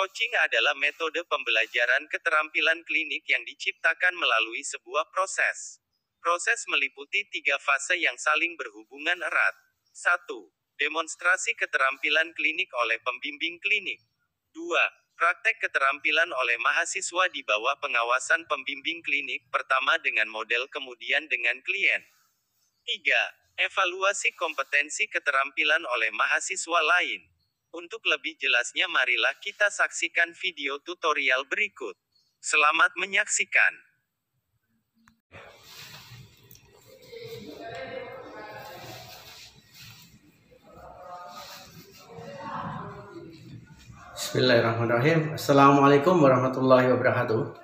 Coaching adalah metode pembelajaran keterampilan klinik yang diciptakan melalui sebuah proses. Proses meliputi 3 fase yang saling berhubungan erat. 1. Demonstrasi keterampilan klinik oleh pembimbing klinik. 2. Praktek keterampilan oleh mahasiswa di bawah pengawasan pembimbing klinik, pertama dengan model kemudian dengan klien. 3. Evaluasi kompetensi keterampilan oleh mahasiswa lain. Untuk lebih jelasnya marilah kita saksikan video tutorial berikut. Selamat menyaksikan. Bismillahirrahmanirrahim. Assalamualaikum warahmatullahi wabarakatuh.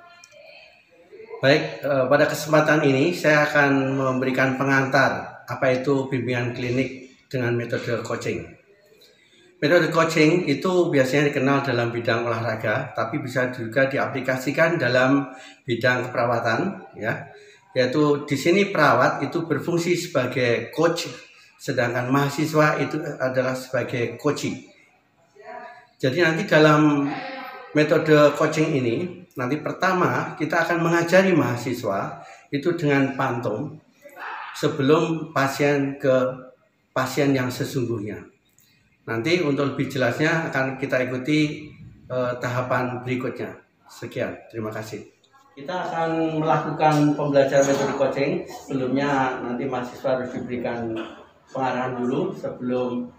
Baik, pada kesempatan ini saya akan memberikan pengantar apa itu bimbingan klinik dengan metode coaching. Metode coaching itu biasanya dikenal dalam bidang olahraga, tapi bisa juga diaplikasikan dalam bidang keperawatan, ya. Yaitu di sini perawat itu berfungsi sebagai coach, sedangkan mahasiswa itu adalah sebagai coachee. Jadi nanti dalam metode coaching ini, nanti pertama kita akan mengajari mahasiswa itu dengan pantun sebelum pasien ke pasien yang sesungguhnya. Nanti untuk lebih jelasnya akan kita ikuti tahapan berikutnya. Sekian, terima kasih. Kita akan melakukan pembelajaran metode coaching. Sebelumnya nanti mahasiswa harus diberikan pengarahan dulu sebelum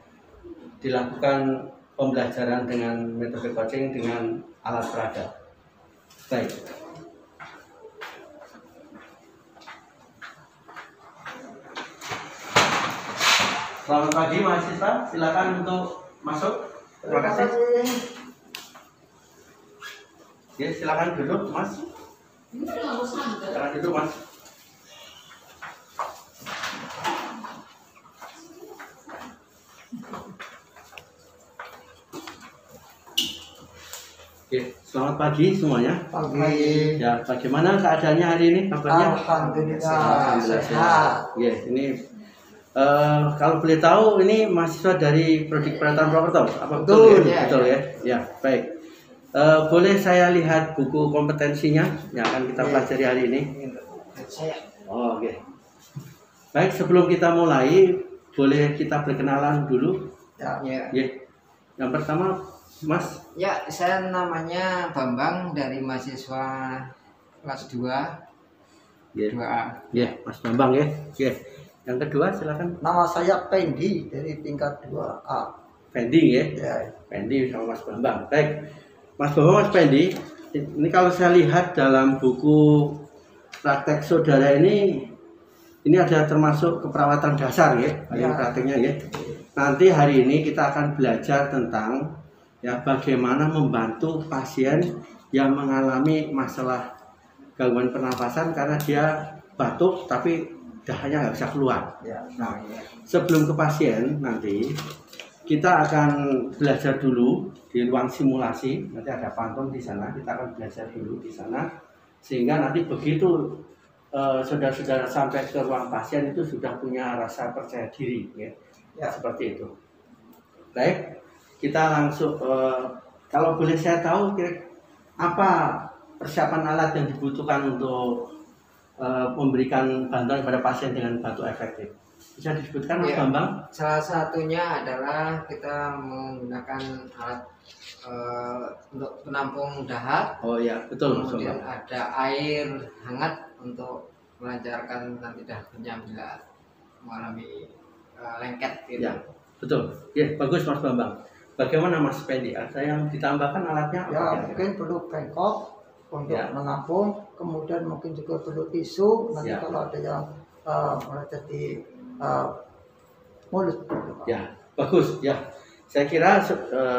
dilakukan pembelajaran dengan metode coaching dengan alat peraga. Baik. Selamat pagi mahasiswa, silakan untuk masuk. Terima kasih. Ya, silakan duduk, Mas. Silakan duduk, Mas. Oke, selamat pagi semuanya. Pagi. Ya, bagaimana keadaannya hari ini? Kabarnya? Alhamdulillah sehat. Ya, ini kalau boleh tahu ini mahasiswa dari Prodi Perawatan Purwokerto, apa betul ya? Betul ya. Ya, baik. Boleh saya lihat buku kompetensinya yang akan kita pelajari hari ini? Oh, oke. Baik, sebelum kita mulai, boleh kita berkenalan dulu? Ya. Yang pertama, Mas. Ya, saya namanya Bambang dari mahasiswa kelas 2. 2A. Ya, Mas Bambang ya. Oke. Yang kedua silakan. Nama saya Pendi dari tingkat 2A. Pendi ya. Ya. Pendi sama Mas Bambang. Baik. Mas Bambang, Mas Pendi, ini kalau saya lihat dalam buku praktek saudara ini ada termasuk keperawatan dasar ya, prakteknya ya. Nanti hari ini kita akan belajar tentang ya bagaimana membantu pasien yang mengalami masalah gangguan pernapasan karena dia batuk tapi dahanya nggak bisa keluar. Nah, sebelum ke pasien nanti kita akan belajar dulu di ruang simulasi. Nanti ada pantun di sana. Kita akan belajar dulu di sana sehingga nanti begitu saudara-saudara sampai ke ruang pasien itu sudah punya rasa percaya diri, ya. Seperti itu. Baik, kita langsung. Kalau boleh saya tahu, apa persiapan alat yang dibutuhkan untuk memberikan bantuan kepada pasien dengan batuk efektif? Bisa disebutkan, Mas Bambang? Salah satunya adalah kita menggunakan alat untuk penampung dahak. Oh ya, betul, Mas Kemudian Bambang. ada air hangat untuk melancarkan nanti dahaknya bila mengalami lengket gitu. Ya, betul. Ya, bagus Mas Bambang. Bagaimana Mas Pendi? Ada yang ditambahkan alatnya? Ya, mungkin perlu bengkok untuk menampung, kemudian mungkin juga perlu tisu nanti kalau ada yang melecet di mulut. Ya, bagus ya. Saya kira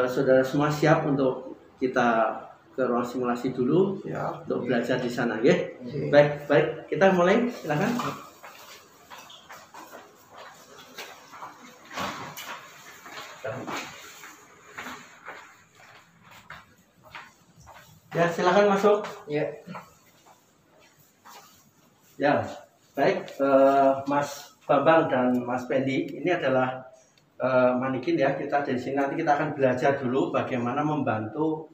saudara semua siap untuk kita ke ruang simulasi dulu untuk belajar di sana ya. Baik, kita mulai, silakan. Ya, silakan masuk. Ya, baik, Mas Bambang dan Mas Pendi, ini adalah manikin ya. Kita dari sini nanti kita akan belajar dulu bagaimana membantu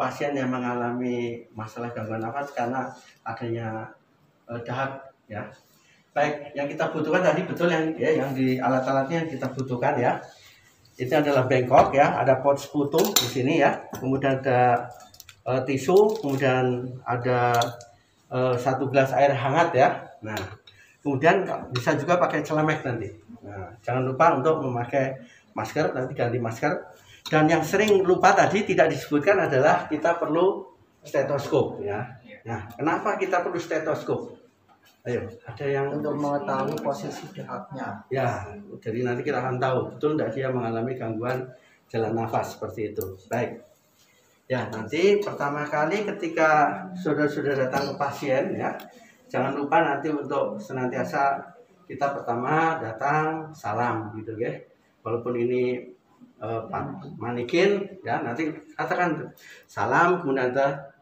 pasien yang mengalami masalah gangguan nafas karena adanya dahak ya. Baik, yang kita butuhkan tadi betul yang di alat-alatnya yang kita butuhkan ya. Itu adalah bengkok ya, ada pot sekutu di sini ya. Kemudian ada tisu, kemudian ada 1 gelas air hangat ya. Nah, kemudian bisa juga pakai celemek nanti. Nah, jangan lupa untuk memakai masker, nanti ganti masker. Dan yang sering lupa tadi tidak disebutkan adalah kita perlu stetoskop ya. Nah, kenapa kita perlu stetoskop? Ayo, ada yang Untuk mengetahui posisi dahaknya. ya, jadi nanti kita akan tahu betul tidak dia mengalami gangguan jalan nafas seperti itu. Baik. Ya, nanti pertama kali ketika saudara-saudara datang ke pasien ya, jangan lupa nanti untuk senantiasa kita pertama datang salam gitu ya. Walaupun ini manikin ya, nanti katakan salam, kemudian ada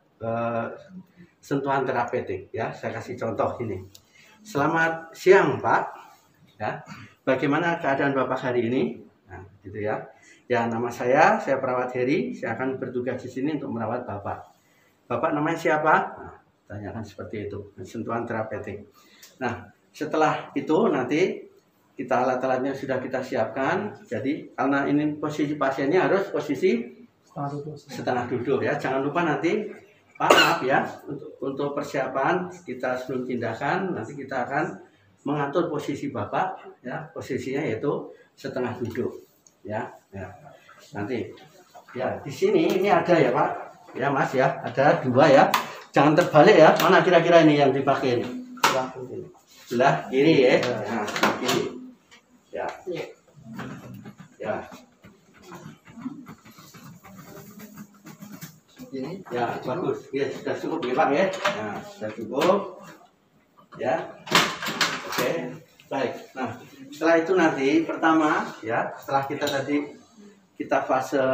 sentuhan terapeutik ya. Saya kasih contoh ini. Selamat siang Pak ya, bagaimana keadaan Bapak hari ini? Nah gitu ya. Ya, nama saya perawat Heri, saya akan bertugas di sini untuk merawat Bapak. Bapak namanya siapa? Nah, tanyakan seperti itu, sentuhan terapeutik. Nah, setelah itu nanti kita alat-alatnya sudah kita siapkan. Jadi karena ini posisi pasiennya harus posisi setengah duduk ya. Jangan lupa nanti Pak, maaf ya, untuk persiapan kita sebelum tindakan nanti kita akan mengatur posisi Bapak ya, posisinya yaitu setengah duduk ya. Ya. Nanti ya di sini ini ada ya Pak ya Mas ya, ada 2 ya, jangan terbalik ya. Mana kira-kira ini yang dipakai ini? Sebelah kiri ya. Nah, kiri ya ya Ini ya bagus ya, sudah cukup ya Pak ya. Nah, sudah cukup ya. Oke, baik. Nah, setelah itu nanti pertama ya, setelah kita fase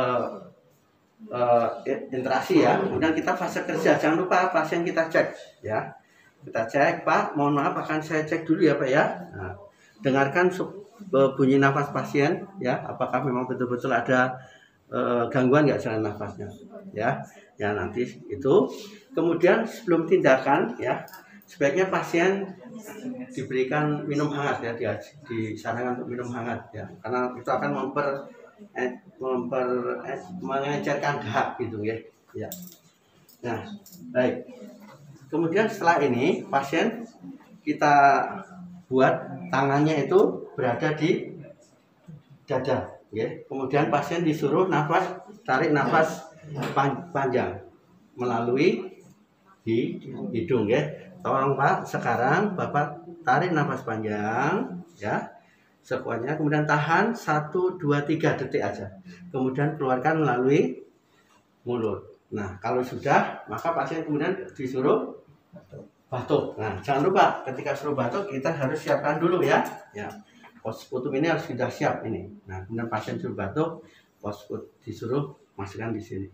interaksi ya, kemudian kita fase kerja. Jangan lupa pasien kita cek ya. Kita cek, Pak, mohon maaf akan saya cek dulu ya Pak ya. Nah, dengarkan bunyi nafas pasien ya, apakah memang betul-betul ada gangguan nggak jalan nafasnya ya. Ya nanti itu. Kemudian sebelum tindakan ya, sebaiknya pasien diberikan minum hangat ya, disarankan untuk minum hangat ya, karena itu akan mengejarkan dahak gitu ya. Ya. Nah, baik. Kemudian setelah ini pasien kita buat tangannya itu berada di dada, ya. Kemudian pasien disuruh tarik nafas panjang melalui hidung ya. Tolong Pak, sekarang Bapak tarik nafas panjang ya, sekuatnya, kemudian tahan 1, 2, 3 detik aja, kemudian keluarkan melalui mulut. Nah kalau sudah, maka pasien kemudian disuruh batuk. Nah jangan lupa ketika suruh batuk kita harus siapkan dulu ya. Ya, pos putum ini harus sudah siap ini. Nah kemudian pasien suruh batuk, pos disuruh masukkan di sini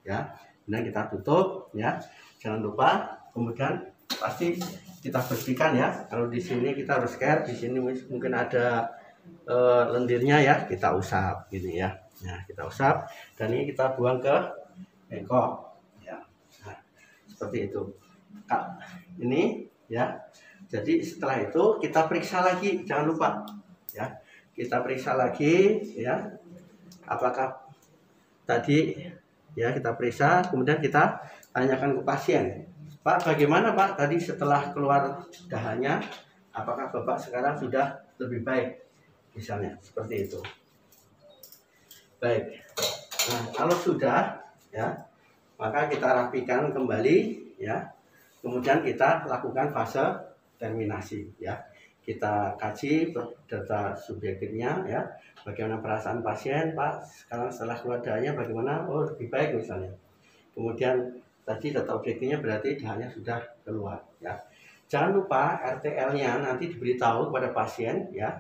ya. Kemudian kita tutup ya, jangan lupa. Kemudian pasti kita bersihkan ya. Kalau di sini kita harus care, di sini mungkin ada lendirnya ya, kita usap gini ya. Nah kita usap dan ini kita buang ke bengkok ya. Nah, seperti itu ini ya. Jadi setelah itu kita periksa lagi, jangan lupa ya, kita periksa lagi ya, apakah tadi ya, kita periksa, kemudian kita tanyakan ke pasien, Pak bagaimana Pak tadi setelah keluar dahanya, apakah Bapak sekarang sudah lebih baik, misalnya seperti itu. Baik, nah kalau sudah ya, maka kita rapikan kembali ya, kemudian kita lakukan fase terminasi ya. Kita kaji data subjektifnya ya, bagaimana perasaan pasien, Pak sekarang setelah keluar dahanya bagaimana, oh lebih baik misalnya. Kemudian tadi data objektifnya berarti dahanya sudah keluar ya. Jangan lupa RTL-nya nanti diberitahu kepada pasien ya,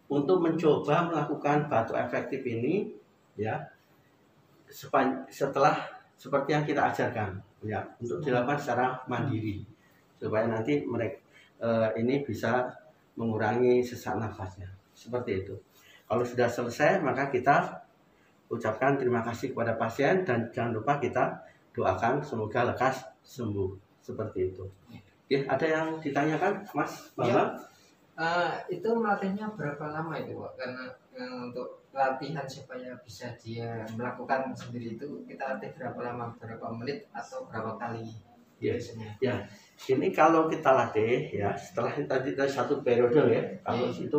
untuk mencoba melakukan batuk efektif ini ya, setelah seperti yang kita ajarkan ya, untuk dilakukan secara mandiri supaya nanti mereka ini bisa mengurangi sesak nafasnya, seperti itu. Kalau sudah selesai maka kita ucapkan terima kasih kepada pasien dan jangan lupa kita doakan semoga lekas sembuh seperti itu. Ya, ada yang ditanyakan, Mas Bambang? Itu melatihnya berapa lama itu, Pak? Karena untuk latihan supaya bisa dia melakukan sendiri itu kita latih berapa lama, berapa menit atau berapa kali? Biasanya. Ya, ini kalau kita latih ya setelah tadi satu periode ya, kalau itu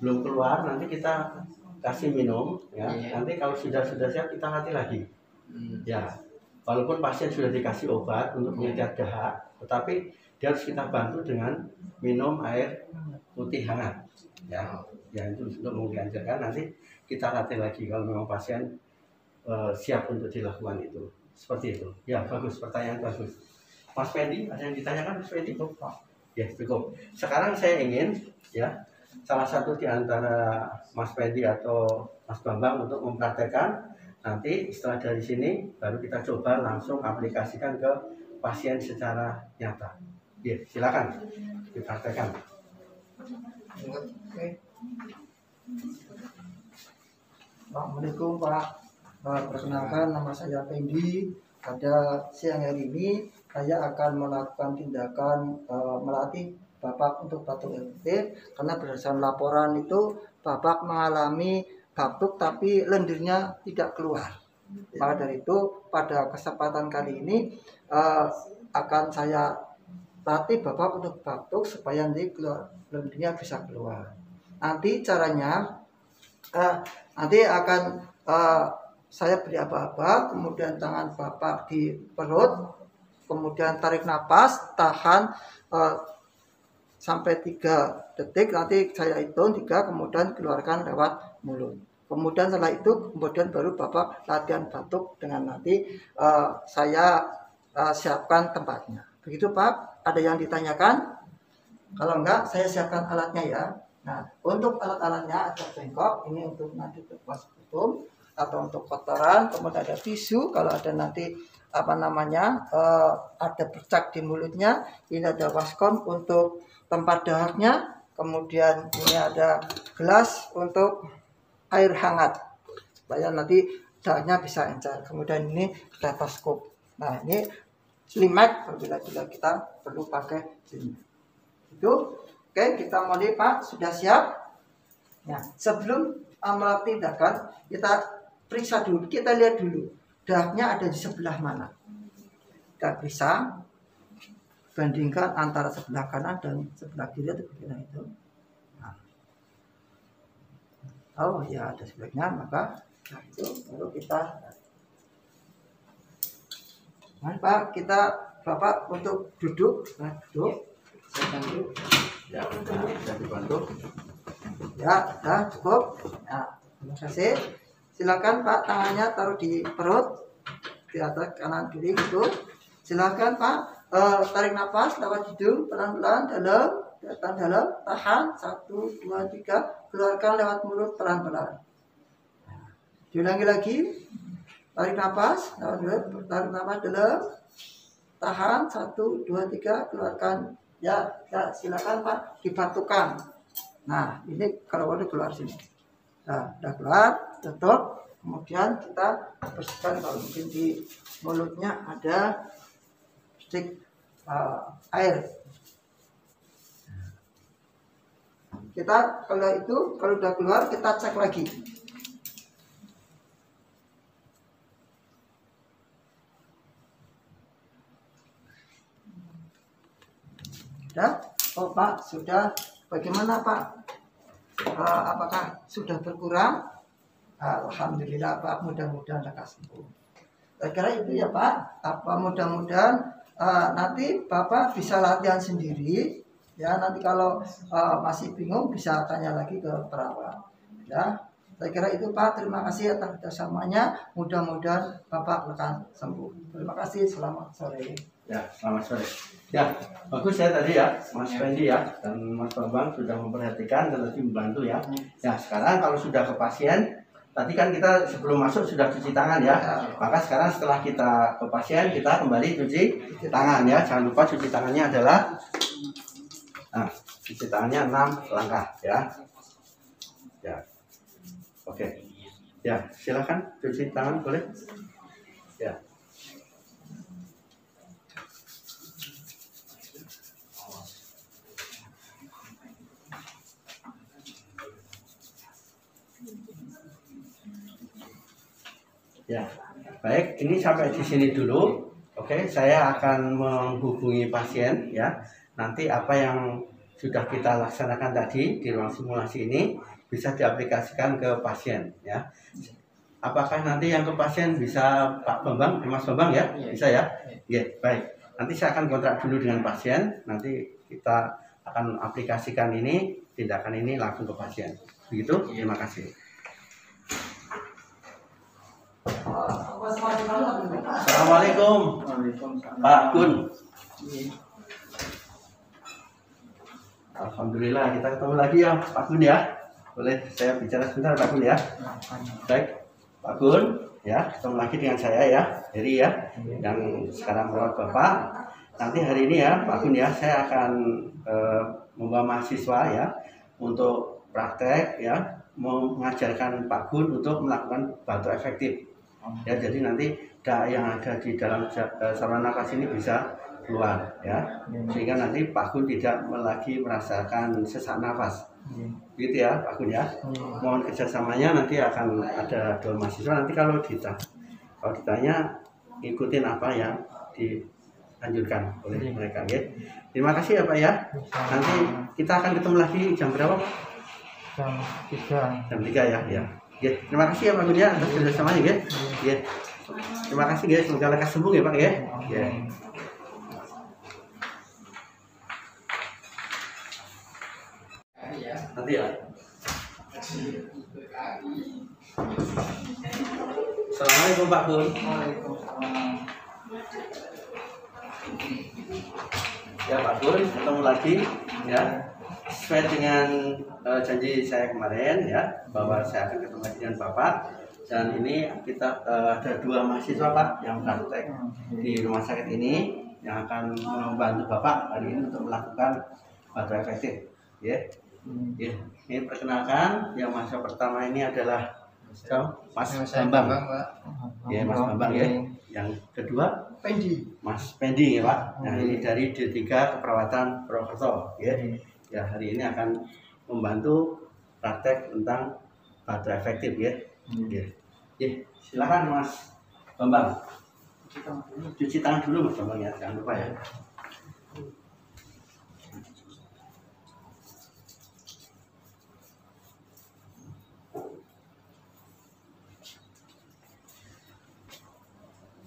belum keluar nanti kita kasih minum ya. Nanti kalau sudah siap kita latih lagi. Ya, walaupun pasien sudah dikasih obat untuk penyediaan dahak, tetapi dia harus kita bantu dengan minum air putih hangat. Ya, itu untuk mengganjarkan nanti kita latih lagi kalau memang pasien siap untuk dilakukan itu. Seperti itu. Ya, bagus, pertanyaan bagus. Mas Fendi, ada yang ditanyakan Mas Fendi? Ya, cukup. Sekarang saya ingin ya salah satu di antara Mas Fendi atau Mas Bambang untuk mempraktekkan. Nanti setelah dari sini baru kita coba langsung aplikasikan ke pasien secara nyata. Ya, silakan dipraktekkan. Assalamualaikum Pak. Perkenalkan nama saya Fendi. Pada siang hari ini saya akan melakukan tindakan melatih Bapak untuk batuk elektif karena berdasarkan laporan itu Bapak mengalami batuk tapi lendirnya tidak keluar. Maka dari itu pada kesempatan kali ini akan saya latih Bapak untuk batuk supaya nanti lendirnya bisa keluar. Nanti caranya nanti akan saya beri aba-aba, kemudian tangan Bapak di perut, kemudian tarik napas, tahan sampai 3 detik, nanti saya hitung 3, kemudian keluarkan lewat mulut. Kemudian setelah itu, kemudian baru Bapak latihan batuk dengan nanti saya siapkan tempatnya. Begitu Pak, ada yang ditanyakan? Kalau enggak, saya siapkan alatnya ya. Nah, untuk alat-alatnya ada bengkok, ini untuk nanti was putum atau untuk kotoran, kemudian ada tisu kalau ada nanti ada bercak di mulutnya. Ini ada waskom untuk tempat dahaknya, kemudian ini ada gelas untuk air hangat supaya nanti dahaknya bisa encer. Kemudian ini stetoskop. Nah, ini slimek apabila kita perlu pakai slimek. Itu oke, kita mulai Pak, sudah siap? Nah, sebelum melakukan tindakan kita periksa dulu, kita lihat dulu dahaknya ada di sebelah mana. Kita periksa, bandingkan antara sebelah kanan dan sebelah kiri atau bagaimana itu. Nah. Oh ya, ada sebelahnya, maka itu baru kita. Nah, Pak, Bapak untuk duduk, duduk. Saya bantu. Ya, bisa dibantu. Ya, sudah cukup. Nah, terima kasih. Silakan Pak, tangannya taruh di perut, di atas kanan kiri gitu. Silakan Pak, tarik nafas lewat hidung pelan-pelan dalam, tahan 1, 2, 3, keluarkan lewat mulut pelan-pelan. Diulangi lagi, tarik nafas lewat mulut, tarik nafas dalam, tahan 1, 2, 3, keluarkan. Ya, silakan Pak, dibatukan. Nah, ini kalau udah keluar sini. Nah, udah keluar, tutup. Kemudian kita bersihkan kalau mungkin di mulutnya ada stick air. Kita kalau udah keluar kita cek lagi. Sudah? Oh Pak, sudah. Bagaimana Pak? Apakah sudah berkurang? Alhamdulillah Pak, mudah-mudahan lekas sembuh. Saya kira itu ya Pak. Mudah-mudahan nanti Bapak bisa latihan sendiri. Ya, nanti kalau masih bingung bisa tanya lagi ke perawat. Ya, saya kira itu Pak. Terima kasih atas kerjasamanya. Mudah-mudahan Bapak akan sembuh. Terima kasih. Selamat sore. Ya, selamat sore. Ya, bagus ya tadi ya, Mas Fendi ya, dan Mas Bambang sudah memperhatikan dan tadi membantu ya. Ya, sekarang kalau sudah ke pasien, tadi kan kita sebelum masuk sudah cuci tangan ya. Maka sekarang setelah kita ke pasien, kita kembali cuci tangan ya. Jangan lupa cuci tangannya adalah, nah, cuci tangannya 6 langkah ya. Ya, oke. Ya, silakan cuci tangan boleh. Ya. Ya, baik. Ini sampai di sini dulu. Oke, saya akan menghubungi pasien ya. Nanti apa yang sudah kita laksanakan tadi di ruang simulasi ini bisa diaplikasikan ke pasien ya. Apakah nanti yang ke pasien bisa Pak Bambang, Mas Bambang ya? Bisa ya? Iya, baik. Nanti saya akan kontrak dulu dengan pasien. Nanti kita akan aplikasikan ini, tindakan ini langsung ke pasien. Begitu? Terima kasih. Assalamualaikum Pak Gun. Alhamdulillah kita ketemu lagi ya Pak Gun ya. Boleh saya bicara sebentar Pak Gun ya. Baik Pak Gun ya, ketemu lagi dengan saya ya, Heri ya, yang sekarang merawat Bapak. Nanti hari ini ya Pak Gun ya, saya akan membawa mahasiswa ya untuk praktek ya, mengajarkan Pak Gun untuk melakukan batu efektif. Ya, jadi nanti yang ada di dalam saluran nafas ini bisa keluar ya, sehingga nanti Pak Gun tidak lagi merasakan sesak nafas. Gitu ya Pak Gun ya. Mohon kerjasamanya, nanti akan ada 2 mahasiswa. Nanti kalau ditanya ikutin apa yang dianjurkan oleh mereka ya. Terima kasih ya Pak ya. Nanti kita akan ketemu lagi jam berapa Pak? Jam 3 ya. Ya. Ya, terima kasih ya Pak Gun ya atas kerjasamanya ya. Ya. Terima kasih guys, semoga lekas sembuh ya Pak ya. Ya. Nanti ya. Assalamualaikum Pak Gun. Ya Pak Gun, ketemu lagi ya. Sesuai dengan janji saya kemarin ya, bahwa saya akan ketemu lagi dengan Bapak. Dan ini kita ada 2 mahasiswa Pak yang praktek di rumah sakit ini yang akan membantu Bapak hari ini untuk melakukan batu efektif. Ya. Ya. Ini perkenalkan, yang mahasiswa pertama ini adalah Mas Bambang. Ya, Mas Bambang ya. Yang kedua Mas Pendi ya Pak. Nah, ini dari D3 Keperawatan Purwokerto ya. Ya, hari ini akan membantu praktek tentang batu efektif ya. Ya. Ya, silakan Mas Bambang. Cuci tangan dulu Mas Bambang ya, jangan lupa ya.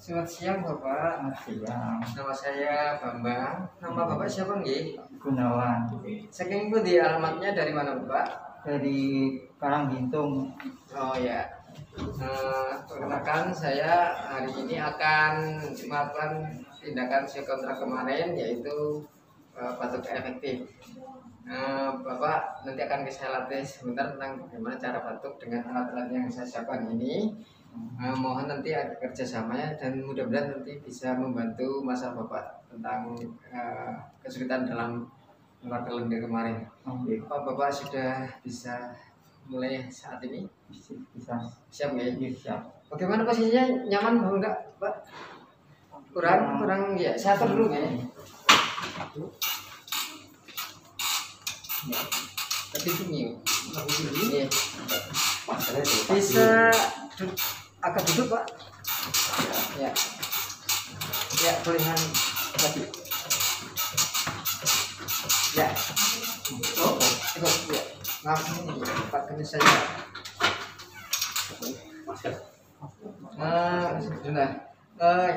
Selamat siang Bapak. Nama saya Bambang. Nama Bapak siapa nggih? Gunawan Saking pundi alamatnya dari mana Bapak? dari Karanggintung. Oh ya. Perkenalkan saya hari ini akan melakukan tindakan kontrak kemarin, yaitu batuk efektif. Bapak nanti akan saya latih sebentar tentang bagaimana cara batuk dengan alat-alat yang saya siapkan ini. Mohon nanti ada kerjasamanya dan mudah-mudahan nanti bisa membantu masa Bapak tentang kesulitan dalam mengeluarkan lendir kemarin. Apa Bapak sudah bisa mulai saat ini? Bisa. Siap nggak? Siap. Bagaimana posisinya, nyaman atau enggak Pak? Kurang ya, saya atur dulu ya. Lebih tinggi. Iya. Bisa agak duduk Pak. Ya. Ya, bolehan lagi. Ya. Oh, ya. Maaf ini Pak, kena saya. Sudah.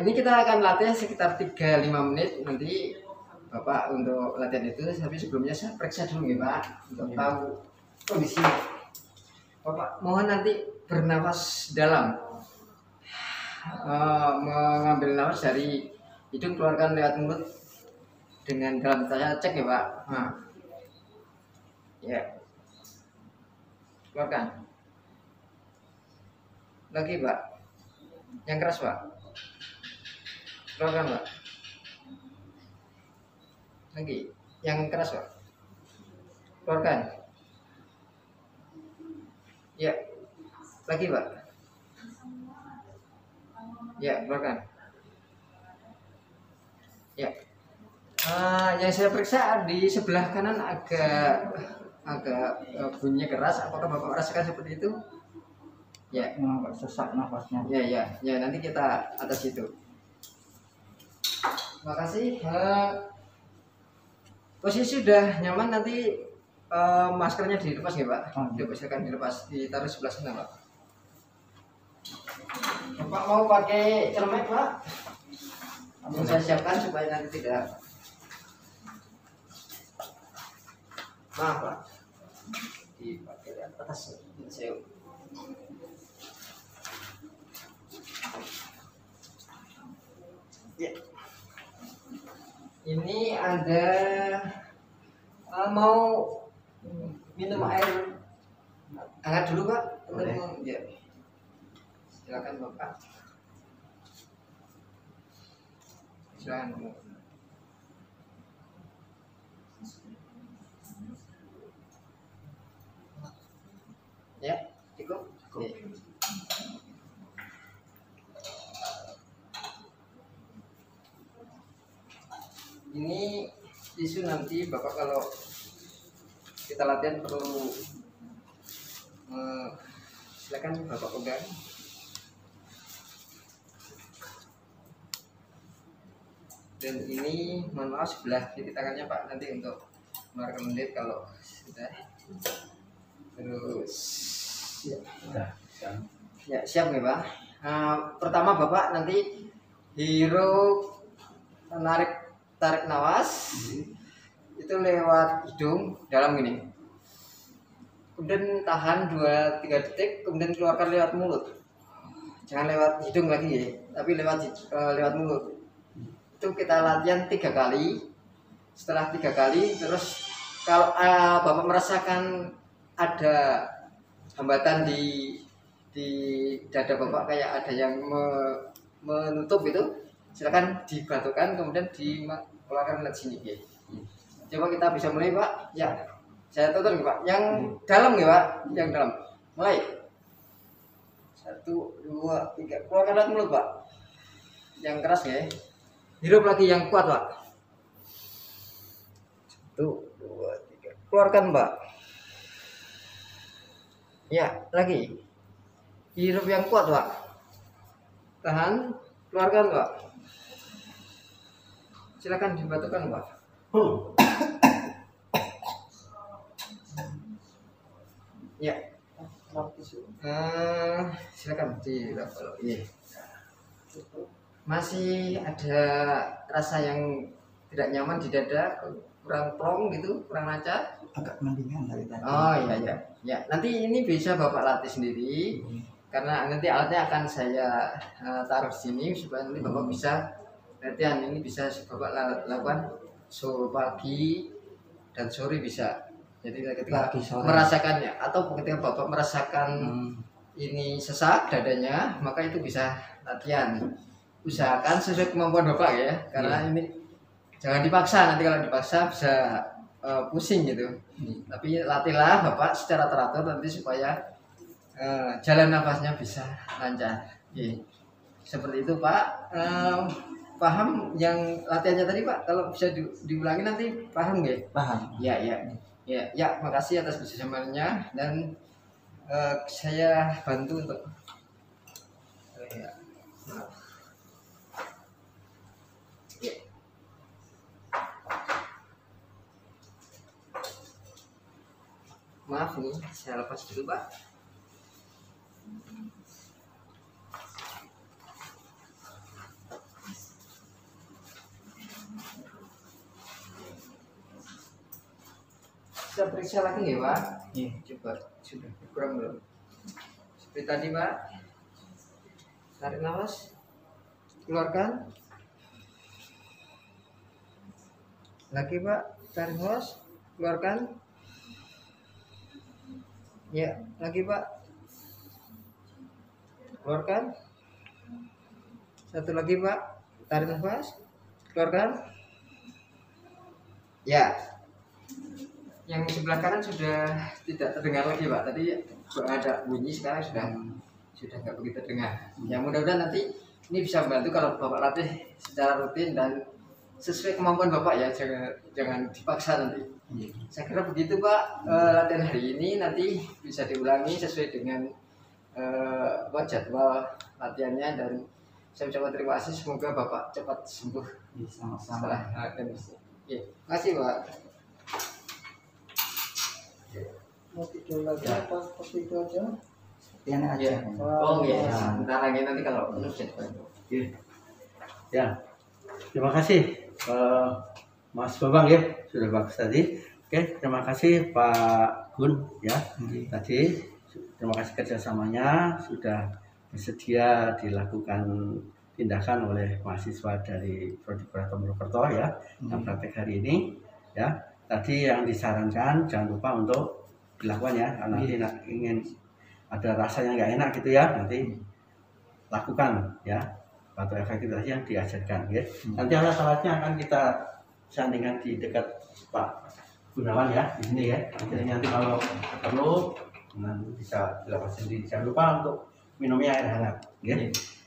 Ini kita akan latih sekitar 3-5 menit nanti Bapak untuk latihan itu. Tapi sebelumnya saya periksa dulu ya Pak, untuk tahu kondisi Bapak. Mohon nanti bernafas dalam, mengambil nafas dari hidung, keluarkan lewat mulut dengan dalam. Saya cek ya Pak. Nah. Ya, keluarkan lagi Pak, yang keras Pak, keluarkan Pak, lagi yang keras Pak, keluarkan. Ya, lagi Pak, ya keluarkan. Ya, yang saya periksa di sebelah kanan agak bunyinya keras. Apakah Bapak merasakan seperti itu? Ya, nggak sesak nafasnya. ya nanti kita atas itu. Makasih. Posisi sudah nyaman, nanti maskernya dilepas ya Pak. Silakan dilepas, ditaruh sebelah sana Pak. Bapak mau pakai cermek Pak? Langsung saya siapkan supaya nanti tidak. Maaf Pak. Dipakai di atas. Saya. Ya. Ini ada mau minum air hangat dulu Pak? Boleh. Ya. Silakan Bapak. Silakan. Ya, cukup. Ya. Ini isu nanti Bapak kalau kita latihan perlu silakan Bapak pegang. Dan ini mohon maaf sebelah kiri tangannya Pak, nanti untuk merekomendasi kalau sudah. Terus ya siap nih Pak. Pertama Bapak nanti hirup, tarik napas itu lewat hidung dalam gini, kemudian tahan 2-3 detik, kemudian keluarkan lewat mulut. Jangan lewat hidung lagi ya, tapi lewat mulut. Itu kita latihan 3 kali. Setelah 3 kali, terus kalau Bapak merasakan ada hambatan di dada Bapak, kayak ada yang menutup itu, silakan dibatukan kemudian dikeluarkan lewat sini ya. Coba kita bisa mulai Pak. Ya, saya tutup nih Pak. Yang dalam nih Pak, yang dalam. Mulai. 1, 2, 3. Keluarkan lewat mulut Pak. Yang keras ya. Hirup lagi yang kuat Pak. 1, 2, 3. Keluarkan Pak. Ya, lagi. Hirup yang kuat Pak. Tahan. Keluarkan Pak. Silakan dibatukan Pak. Ya. Silakan dilapor. Iya. Masih ada rasa yang tidak nyaman di dada, kurang plong gitu, kurang lancar? Agak mendingan dari tadi. Oh iya. Ya, nanti ini bisa Bapak latih sendiri. Karena nanti alatnya akan saya taruh di sini supaya nanti Bapak bisa latihan. Ini bisa Bapak lakukan pagi dan sore bisa. Jadi ketika merasakannya atau ketika Bapak merasakan ini sesak dadanya, maka itu bisa latihan. Usahakan sesuai kemampuan Bapak ya, karena ini jangan dipaksa, nanti kalau dipaksa bisa pusing gitu. Tapi latihlah Bapak secara teratur nanti supaya jalan nafasnya bisa lancar. Seperti itu Pak. Paham yang latihannya tadi Pak? Kalau bisa diulangi nanti paham nggak? Paham. Ya, makasih atas kesempatannya dan saya bantu untuk maaf. Ya. Maaf nih, saya lepas dulu Pak. Bisa periksa lagi ya Pak? Iya. Coba, sudah kurang belum? Seperti tadi Pak. Tarik nafas, keluarkan. Lagi Pak, tarik nafas, keluarkan. Ya, lagi Pak. Keluarkan. Satu lagi Pak, tarik nafas, keluarkan. Ya. Yang sebelah kanan sudah tidak terdengar lagi Pak. Tadi ada bunyi, sekarang sudah nggak begitu terdengar. Ya mudah-mudahan nanti ini bisa membantu kalau Bapak latih secara rutin dan sesuai kemampuan Bapak ya, jangan dipaksa nanti. Saya kira begitu Pak. Latihan hari ini nanti bisa diulangi sesuai dengan jadwal latihannya, dan saya ucapkan terima kasih, semoga Bapak cepat sembuh Sama-sama. setelah latihan ini. Oke, makasih Pak. Mau tidur lagi apa seperti itu aja? Iya. aja. Oh iya, sebentar lagi nanti kalau penuh jadwal. Ya, terima kasih Mas Bambang ya, sudah bagus tadi. Oke, terima kasih Pak Gun ya. Tadi terima kasih kerjasamanya sudah bersedia dilakukan tindakan oleh mahasiswa dari Prodi Kurator Mojokerto ya, yang praktek hari ini ya. Tadi yang disarankan jangan lupa untuk dilakukan ya, nanti ingin ada rasanya nggak enak gitu ya, nanti lakukan ya, atau efektivitas yang diajarkan ya. Nanti alat-alatnya akan kita sandingkan di dekat Pak Gunawan ya, di sini ya. Jadi nanti kalau perlu nanti bisa dilakukan sendiri. Jangan lupa untuk minumnya air hangat ya.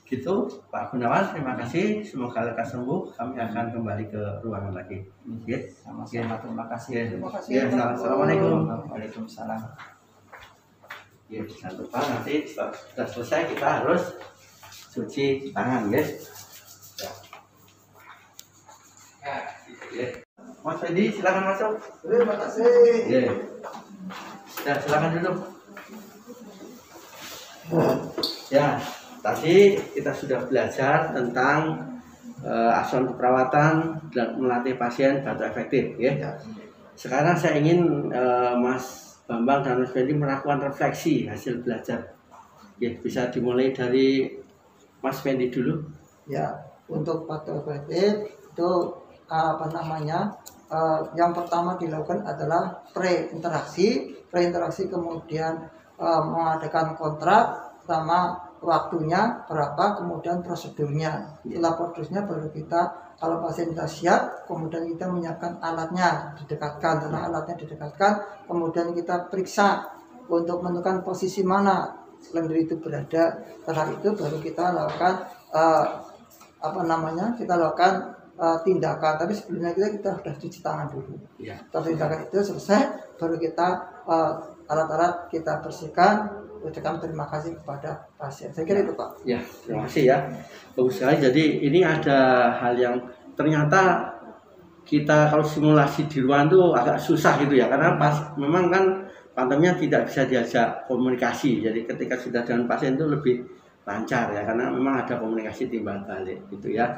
Gitu Pak Gunawan, terima kasih, semoga lekas sembuh. Kami akan kembali ke ruangan lagi ya. Sama-sama, terima kasih. Terima kasih. Ya, assalamualaikum. Waalaikumsalam. Ya, jangan lupa nanti sudah selesai kita harus cuci tangan ya. Ya. Mas Fendi silakan masuk. Terima kasih. Ya. Ya, silakan duduk. Ya, tadi kita sudah belajar tentang asuhan keperawatan dan melatih pasien batu efektif ya. Sekarang saya ingin Mas Bambang dan Mas Fendi melakukan refleksi hasil belajar. Ya, bisa dimulai dari Mas Fendi dulu. Ya, untuk batu efektif itu apa namanya? Yang pertama dilakukan adalah pre-interaksi kemudian mengadakan kontrak, pertama waktunya berapa, kemudian prosedurnya. Setelah prosedurnya baru kita, kalau pasien kita siap, kemudian kita menyiapkan alatnya, didekatkan, setelah alatnya didekatkan, kemudian kita periksa untuk menentukan posisi mana silinder itu berada. Setelah itu baru kita lakukan kita lakukan tindakan. Tapi sebelumnya kita sudah cuci tangan dulu. Ya. Setelah tindakan itu selesai, baru kita alat-alat kita bersihkan. Ucapkan terima kasih kepada pasien. Saya kira itu Pak. Ya, terima kasih ya. Bagus sekali. Jadi ini ada hal yang ternyata kita kalau simulasi di ruang itu agak susah gitu ya. Karena memang kan pantomimnya tidak bisa diajak komunikasi. Jadi ketika sudah dengan pasien itu lebih lancar ya. Karena memang ada komunikasi timbal balik gitu ya.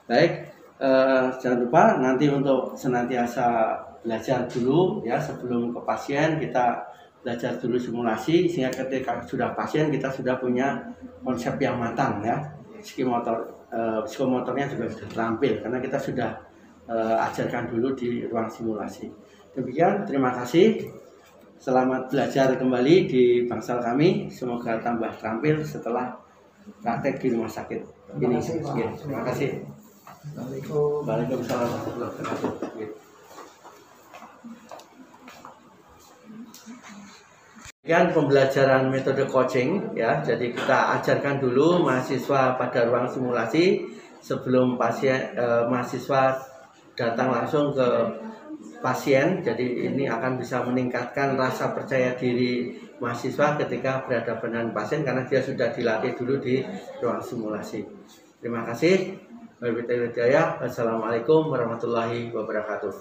Baik, jangan lupa nanti untuk senantiasa belajar dulu ya, sebelum ke pasien kita belajar dulu simulasi, sehingga ketika sudah pasien kita sudah punya konsep yang matang ya. Psikomotornya juga sudah terampil karena kita sudah ajarkan dulu di ruang simulasi. Demikian, terima kasih. Selamat belajar kembali di bangsal kami. Semoga tambah terampil setelah praktek di rumah sakit ini. Terima kasih. Waalaikumsalam warahmatullahi wabarakatuh. Kan pembelajaran metode coaching ya, jadi kita ajarkan dulu mahasiswa pada ruang simulasi sebelum mahasiswa datang langsung ke pasien. Jadi ini akan bisa meningkatkan rasa percaya diri mahasiswa ketika berhadapan dengan pasien karena dia sudah dilatih dulu di ruang simulasi. Terima kasih. Wassalamualaikum warahmatullahi wabarakatuh.